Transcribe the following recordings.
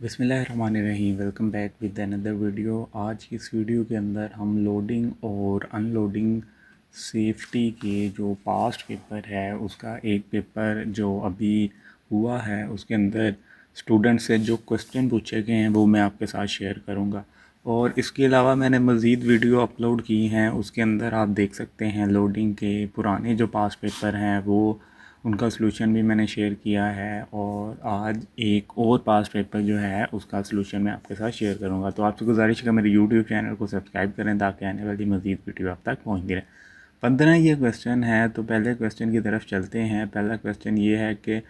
बिस्मिल्लाहिर्रहमानिर्रहीम। Welcome back with another video. आज की इस वीडियो के अंदर हम लोडिंग और अनलोडिंग सेफ्टी के जो पास्ट पेपर है उसका एक पेपर जो अभी हुआ है उसके अंदर स्टूडेंट से जो क्वेश्चन पूछे गए हैं वो मैं आपके साथ शेयर करूंगा। और इसके अलावा मैंने मज़ीद वीडियो अपलोड की हैं, उसके अंदर आप देख सकते हैं लोडिंग के पुराने जो पास्ट पेपर हैं वो उनका सलूशन भी मैंने शेयर किया है। और आज एक और पास्ट पेपर जो है उसका सलूशन मैं आपके साथ शेयर करूंगा। तो आपसे गुजारिश है कि मेरे यूट्यूब चैनल को सब्सक्राइब करें ताकि आने वाली मज़ीद वीडियो आप तक पहुँचती रहे। 15 ये क्वेश्चन है, तो पहले क्वेश्चन की तरफ चलते हैं। पहला क्वेश्चन ये है कि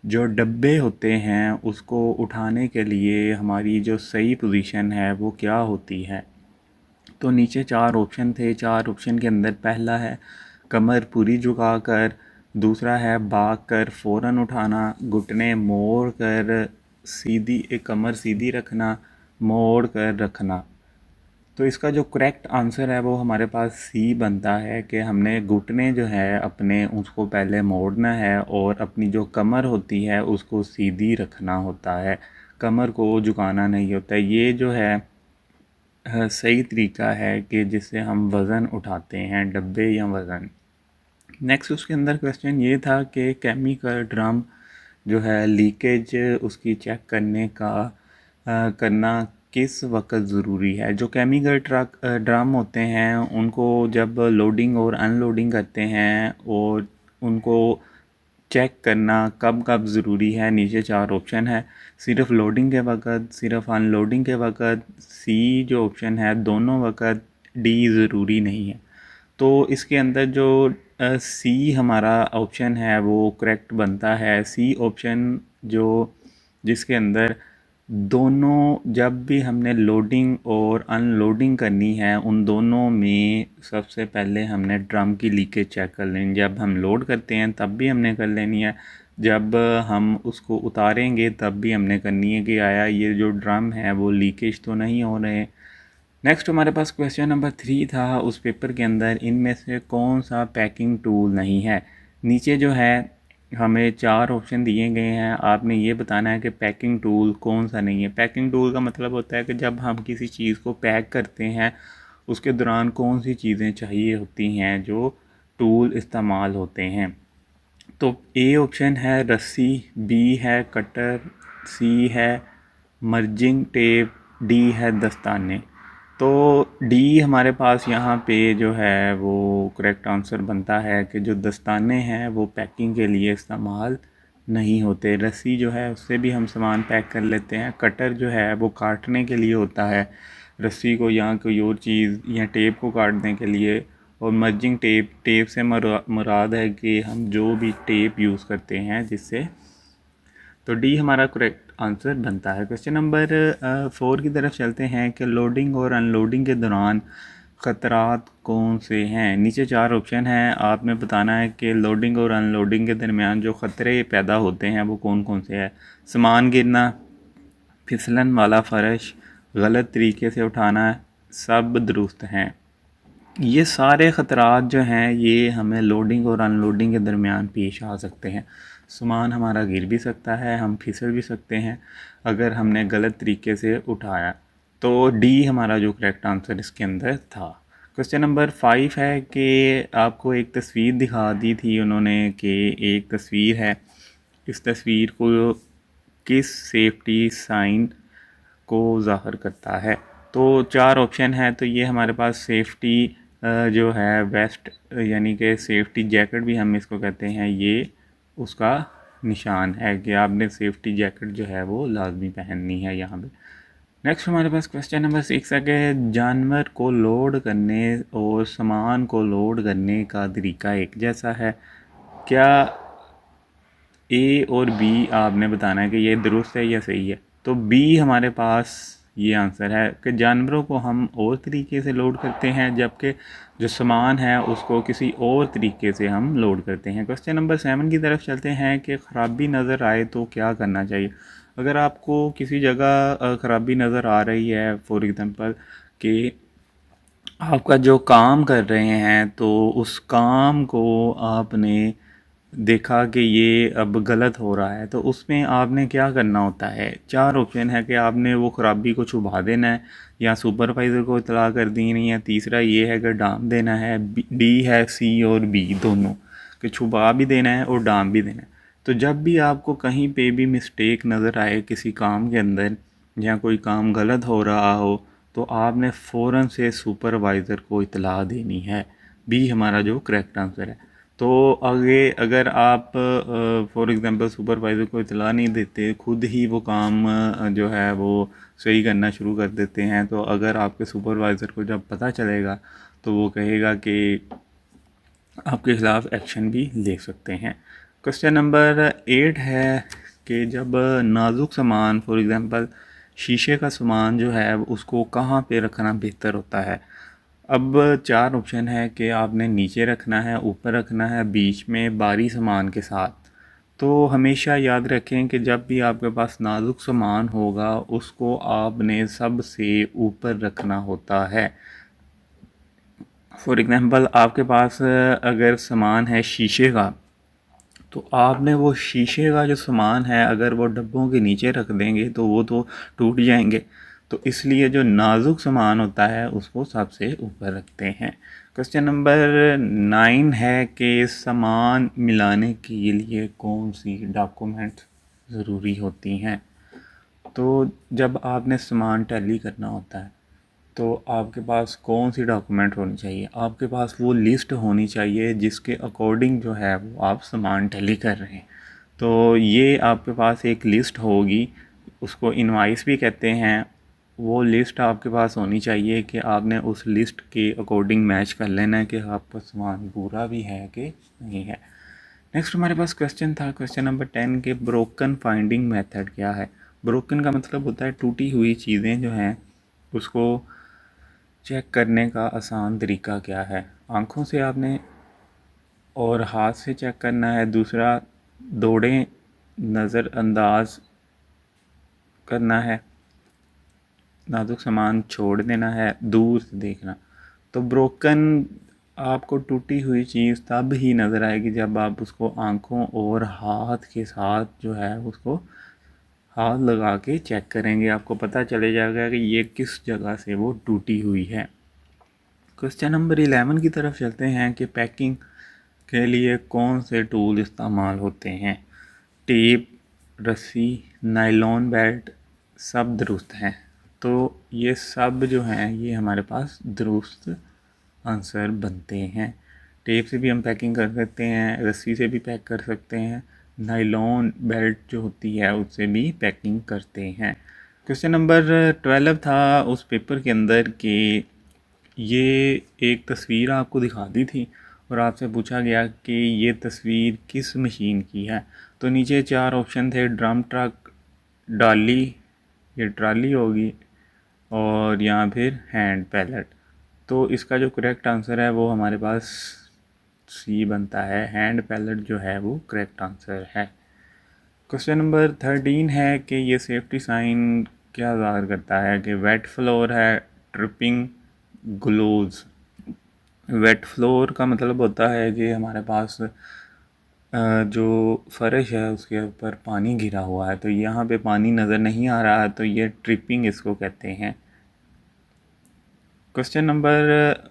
जो डब्बे होते हैं उसको उठाने के लिए हमारी जो सही पोजीशन है वो क्या होती है। तो नीचे 4 ऑप्शन थे। 4 ऑप्शन के अंदर पहला है कमर पूरी झुका कर, दूसरा है भाग कर फ़ौरन उठाना, घुटने मोड़ कर सीधी एक कमर सीधी रखना, मोड़ कर रखना। तो इसका जो करेक्ट आंसर है वो हमारे पास सी बनता है कि हमने घुटने जो है अपने उसको पहले मोड़ना है और अपनी जो कमर होती है उसको सीधी रखना होता है, कमर को झुकाना नहीं होता। ये जो है सही तरीका है कि जिससे हम वज़न उठाते हैं, डब्बे या वज़न। नेक्स्ट उसके अंदर क्वेश्चन ये था कि केमिकल ड्रम जो है लीकेज उसकी चेक करने का करना किस वक्त ज़रूरी है। जो केमिकल ड्रम होते हैं उनको जब लोडिंग और अनलोडिंग करते हैं और उनको चेक करना कब कब ज़रूरी है, नीचे 4 ऑप्शन है। सिर्फ लोडिंग के वक़्त, सिर्फ अनलोडिंग के वक़्त, सी जो ऑप्शन है दोनों वक़्त, डी ज़रूरी नहीं है। तो इसके अंदर जो सी हमारा ऑप्शन है वो करेक्ट बनता है। सी ऑप्शन जो जिसके अंदर दोनों जब भी हमने लोडिंग और अनलोडिंग करनी है उन दोनों में सबसे पहले हमने ड्रम की लीकेज चेक कर लेनी। जब हम लोड करते हैं तब भी हमने कर लेनी है, जब हम उसको उतारेंगे तब भी हमने करनी है कि आया ये जो ड्रम है वो लीकेज तो नहीं हो रहे। नेक्स्ट हमारे पास क्वेश्चन नंबर 3 था। उस पेपर के अंदर इनमें से कौन सा पैकिंग टूल नहीं है। नीचे जो है हमें 4 ऑप्शन दिए गए हैं, आपने ये बताना है कि पैकिंग टूल कौन सा नहीं है। पैकिंग टूल का मतलब होता है कि जब हम किसी चीज़ को पैक करते हैं उसके दौरान कौन सी चीज़ें चाहिए होती हैं जो टूल इस्तेमाल होते हैं। तो ए ऑप्शन है रस्सी, बी है कटर, सी है मर्जिंग टेप, डी है दस्ताने। तो डी हमारे पास यहाँ पे जो है वो करेक्ट आंसर बनता है कि जो दस्ताने हैं वो पैकिंग के लिए इस्तेमाल नहीं होते। रस्सी जो है उससे भी हम सामान पैक कर लेते हैं। कटर जो है वो काटने के लिए होता है रस्सी को या कोई और चीज़ या टेप को काटने के लिए। और मर्जिंग टेप, टेप से मुराद है कि हम जो भी टेप यूज़ करते हैं जिससे। तो डी हमारा करेक्ट आंसर बनता है। क्वेश्चन नंबर 4 की तरफ चलते हैं कि लोडिंग और अनलोडिंग के दौरान ख़तरात कौन से हैं। नीचे 4 ऑप्शन हैं, आपने बताना है कि लोडिंग और अनलोडिंग के दरमियान जो ख़तरे पैदा होते हैं वो कौन कौन से हैं। सामान गिरना, फिसलन वाला फ़र्श, गलत तरीके से उठाना, सब दुरुस्त हैं। ये सारे ख़तरात जो हैं ये हमें लोडिंग और अनलोडिंग के दरमियान पेश आ सकते हैं। सामान हमारा गिर भी सकता है, हम फिसल भी सकते हैं अगर हमने गलत तरीके से उठाया। तो डी हमारा जो करेक्ट आंसर इसके अंदर था। क्वेश्चन नंबर 5 है कि आपको एक तस्वीर दिखा दी थी उन्होंने कि एक तस्वीर है, इस तस्वीर को किस सेफ्टी साइन को ज़ाहिर करता है। तो 4 ऑप्शन है, तो ये हमारे पास सेफ्टी जो है वेस्ट यानी कि सेफ्टी जैकेट भी हम इसको कहते हैं, ये उसका निशान है कि आपने सेफ्टी जैकेट जो है वो लाजमी पहननी है यहाँ पे। नेक्स्ट हमारे पास क्वेश्चन नंबर 6 है कि जानवर को लोड करने और सामान को लोड करने का तरीका एक जैसा है। क्या ए और बी आपने बताना है कि ये दुरुस्त है या सही है। तो बी हमारे पास ये आंसर है कि जानवरों को हम और तरीके से लोड करते हैं जबकि जो सामान है उसको किसी और तरीके से हम लोड करते हैं। क्वेश्चन नंबर 7 की तरफ चलते हैं कि ख़राबी नज़र आए तो क्या करना चाहिए। अगर आपको किसी जगह ख़राबी नज़र आ रही है, फॉर एग्ज़ाम्पल कि आपका जो काम कर रहे हैं तो उस काम को आपने देखा कि ये अब गलत हो रहा है, तो उसमें आपने क्या करना होता है, 4 ऑप्शन है कि आपने वो ख़राबी को छुपा देना है या सुपरवाइज़र को इतला कर देनी है, तीसरा ये है कि डाम देना है, डी है सी और बी दोनों, कि छुपा भी देना है और डाम भी देना है। तो जब भी आपको कहीं पे भी मिस्टेक नज़र आए किसी काम के अंदर या कोई काम गलत हो रहा हो, तो आपने फ़ौरन से सुपरवाइज़र को इतला देनी है। बी हमारा जो करेक्ट आंसर है। तो आगे अगर आप फॉर एग्ज़ाम्पल सुपरवाइज़र को इतला नहीं देते, खुद ही वो काम जो है वो सही करना शुरू कर देते हैं, तो अगर आपके सुपरवाइज़र को जब पता चलेगा तो वो कहेगा कि आपके ख़िलाफ़ एक्शन भी ले सकते हैं। क्वेश्चन नंबर 8 है कि जब नाजुक सामान फॉर एग्ज़ाम्पल शीशे का सामान जो है उसको कहाँ पे रखना बेहतर होता है। अब 4 ऑप्शन है कि आपने नीचे रखना है, ऊपर रखना है, बीच में, बाहरी सामान के साथ। तो हमेशा याद रखें कि जब भी आपके पास नाजुक सामान होगा उसको आपने सबसे ऊपर रखना होता है। फॉर एग्ज़ाम्पल आपके पास अगर सामान है शीशे का, तो आपने वो शीशे का जो सामान है अगर वो डब्बों के नीचे रख देंगे तो वो तो टूट जाएंगे। तो इसलिए जो नाजुक सामान होता है उसको सबसे ऊपर रखते हैं। क्वेश्चन नंबर 9 है कि सामान मिलाने के लिए कौन सी डॉक्यूमेंट ज़रूरी होती हैं। तो जब आपने सामान टैली करना होता है तो आपके पास कौन सी डॉक्यूमेंट होनी चाहिए, आपके पास वो लिस्ट होनी चाहिए जिसके अकॉर्डिंग जो है वो आप सामान टैली कर रहे हैं। तो ये आपके पास एक लिस्ट होगी, उसको इनवाइस भी कहते हैं। वो लिस्ट आपके पास होनी चाहिए कि आपने उस लिस्ट के अकॉर्डिंग मैच कर लेना है कि आपका सामान पूरा भी है कि नहीं है। नेक्स्ट हमारे पास क्वेश्चन था क्वेश्चन नंबर 10 के ब्रोकन फाइंडिंग मेथड क्या है। ब्रोकन का मतलब होता है टूटी हुई चीज़ें जो हैं उसको चेक करने का आसान तरीका क्या है। आँखों से आपने और हाथ से चेक करना है। दूसरा, दौड़ें नज़रअंदाज करना है। नाजुक सामान छोड़ देना है, दूर से देखना। तो ब्रोकन आपको टूटी हुई चीज़ तब ही नज़र आएगी जब आप उसको आँखों और हाथ के साथ जो है उसको हाथ लगा के चेक करेंगे, आपको पता चले जाएगा कि ये किस जगह से वो टूटी हुई है। क्वेश्चन नंबर 11 की तरफ चलते हैं कि पैकिंग के लिए कौन से टूल इस्तेमाल होते हैं। टेप, रस्सी, नायलॉन बेल्ट, सब दुरुस्त हैं। तो ये सब जो हैं ये हमारे पास दुरुस्त आंसर बनते हैं। टेप से भी हम पैकिंग कर सकते हैं, रस्सी से भी पैक कर सकते हैं, नायलॉन बेल्ट जो होती है उससे भी पैकिंग करते हैं। क्वेश्चन नंबर 12 था उस पेपर के अंदर कि ये एक तस्वीर आपको दिखा दी थी और आपसे पूछा गया कि ये तस्वीर किस मशीन की है। तो नीचे 4 ऑप्शन थे, ड्रम ट्रक, डाली, ये ट्राली होगी, और या फिर हैंड पैलेट। तो इसका जो करेक्ट आंसर है वो हमारे पास सी बनता है, हैंड पैलेट जो है वो करेक्ट आंसर है। क्वेश्चन नंबर 13 है कि ये सेफ्टी साइन क्या ज़ाहिर करता है कि वेट फ्लोर है, ट्रिपिंग, ग्लोव्स। वेट फ्लोर का मतलब होता है कि हमारे पास जो फर्श है उसके ऊपर पानी गिरा हुआ है, तो यहाँ पे पानी नज़र नहीं आ रहा है, तो ये ट्रिपिंग इसको कहते हैं। क्वेश्चन नंबर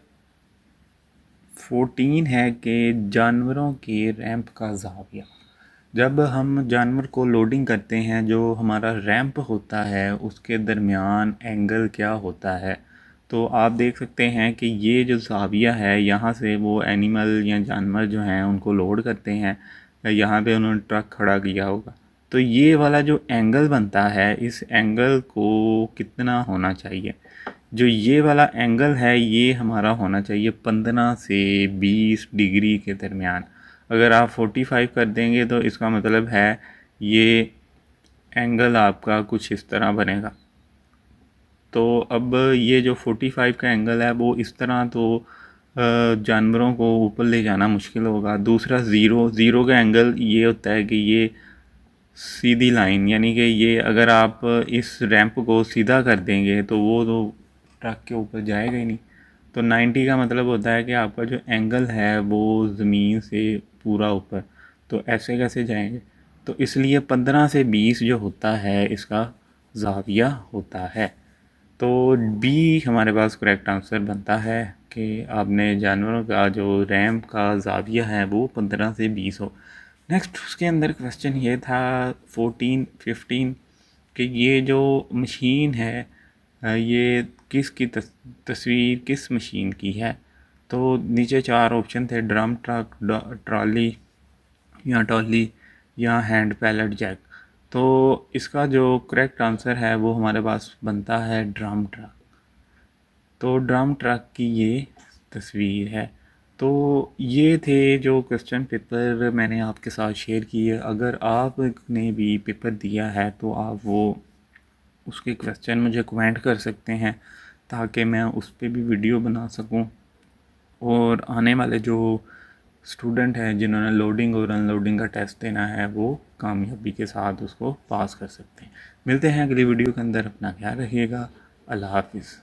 14 है कि जानवरों के रैंप का ज़ाविया। जब हम जानवर को लोडिंग करते हैं, जो हमारा रैंप होता है उसके दरमियान एंगल क्या होता है। तो आप देख सकते हैं कि ये जो ज़ाविया है यहाँ से वो एनिमल या जानवर जो हैं उनको लोड करते हैं, यहाँ पे उन्होंने ट्रक खड़ा किया होगा। तो ये वाला जो एंगल बनता है इस एंगल को कितना होना चाहिए। जो ये वाला एंगल है ये हमारा होना चाहिए 15 से 20 डिग्री के दरमियान। अगर आप 45 कर देंगे तो इसका मतलब है ये एंगल आपका कुछ इस तरह बनेगा। तो अब ये जो 45 का एंगल है वो इस तरह तो जानवरों को ऊपर ले जाना मुश्किल होगा। दूसरा, ज़ीरो का एंगल ये होता है कि ये सीधी लाइन, यानी कि ये अगर आप इस रैंप को सीधा कर देंगे तो वो तो ट्रक के ऊपर जाएगा ही नहीं। तो 90 का मतलब होता है कि आपका जो एंगल है वो ज़मीन से पूरा ऊपर। तो ऐसे कैसे जाएंगे? तो इसलिए 15 से 20 जो होता है इसका ज़ाविया होता है। तो बी हमारे पास करेक्ट आंसर बनता है कि आपने जानवरों का जो रैम का ज़ाविया है वो 15 से 20 हो। नेक्स्ट उसके अंदर क्वेश्चन ये था 14-15 कि ये जो मशीन है ये किसकी तस्वीर किस मशीन की है? तो नीचे 4 ऑप्शन थे, ड्रम ट्रक, ट्रॉली या ट्रॉली या हैंड पैलेट जैक। तो इसका जो करेक्ट आंसर है वो हमारे पास बनता है ड्रम ट्रक। तो ड्रम ट्रक की ये तस्वीर है। तो ये थे जो क्वेश्चन पेपर मैंने आपके साथ शेयर किए। अगर आपने भी पेपर दिया है तो आप वो उसके क्वेश्चन मुझे कमेंट कर सकते हैं ताकि मैं उस पर भी वीडियो बना सकूं और आने वाले जो स्टूडेंट हैं जिन्होंने लोडिंग और अनलोडिंग का टेस्ट देना है वो कामयाबी के साथ उसको पास कर सकते हैं। मिलते हैं अगली वीडियो के अंदर, अपना ख्याल रखिएगा। अल्लाह हाफिज़।